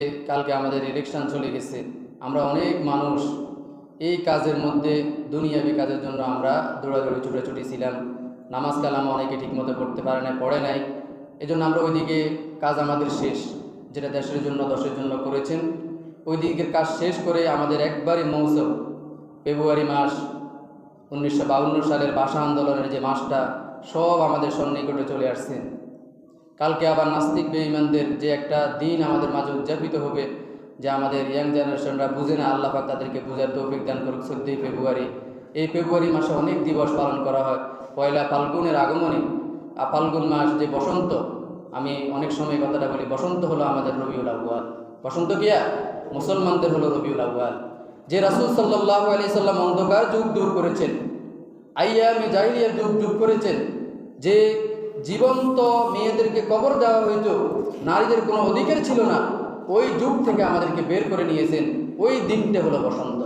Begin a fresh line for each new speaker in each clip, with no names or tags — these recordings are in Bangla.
কালকে আমাদের ইলেকশন চলে গেছে। আমরা অনেক মানুষ এই কাজের মধ্যে দুনিয়াবি কাজের জন্য আমরা দৌড়াদৌড়ি ছুটাছুটি ছিলাম। নামাজ কালাম অনেকে ঠিকমতো পড়তে পারে নাই, পড়ে নাই। এজন্য আমরা ওইদিকে কাজ আমাদের শেষ, যেটা দেশের জন্য দশের জন্য করেছেন ওই দিকের কাজ শেষ করে আমাদের একবারই মৌসুম ফেব্রুয়ারি মাস 1952 সালের ভাষা আন্দোলনের যে মাসটা সব আমাদের সন্নিকটে চলে আসছে। কালকে আবার নাস্তিক বেঈমানদের যে একটা দিন আমাদের মাঝে উদযাপিত হবে, যে আমাদের ইয়াং জেনারেশনরা বুঝে না, আল্লাহ পাক তাদেরকে বুঝার তৌফিক দান করুক। 14 ফেব্রুয়ারি, এই ফেব্রুয়ারি মাসে অনেক দিবস পালন করা হয়। পয়লা ফাল্গুনের আগমনে, ফাল্গুন মাস যে বসন্ত, আমি অনেক সময় কথাটা বলি, বসন্ত হলো আমাদের রবিউল আউয়াল। বসন্ত কিয়া মুসলমানদের হলো রবিউল আউয়াল। যে রাসূল সাল্লাল্লাহু আলাইহি সাল্লাম অন্ধকার যুগ দূর করেছেন, আইয়ামে জাহিলিয়ার যুগ দূর করেছেন, যে জীবন্ত মেয়েদেরকে কবর দেওয়া হইতো, নারীদের কোনো অধিকার ছিল না, ওই যুগ থেকে আমাদেরকে বের করে নিয়েছেন। ওই দিনটা হলো বসন্ত।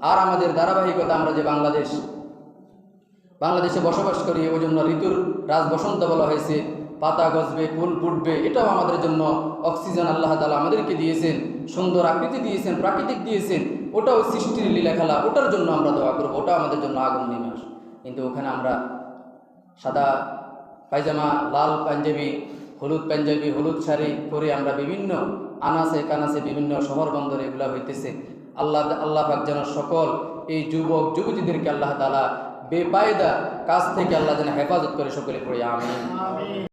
আর আমাদের ধারাবাহিকতা, আমরা যে বাংলাদেশে বসবাস করি, ওই জন্য ঋতুর রাজ বসন্ত বলা হয়েছে। পাতা গজবে, ফুল ফুটবে, এটাও আমাদের জন্য অক্সিজেন আল্লাহ তাআলা আমাদেরকে দিয়েছেন, সুন্দর আকৃতি দিয়েছেন, প্রাকৃতিক দিয়েছেন। ওটাও সৃষ্টির লীলা খেলা, ওটার জন্য আমরা দোয়া করবো, ওটা আমাদের জন্য আগুন নেমে আসে। কিন্তু ওখানে আমরা সাদা পায়জামা, লাল পাঞ্জাবি, হলুদ পাঞ্জাবি, হলুদ শাড়ি পরে আমরা বিভিন্ন আনাসে কানাসে বিভিন্ন শহর বন্দরে এগুলা হইতেছে। আল্লাহ পাক যেন সকল এই যুবক যুবতীদেরকে আল্লাহ তাআলা বেপায়দা কাজ থেকে আল্লাহ যেন হেফাজত করে, সকলে পড়ে আমিন।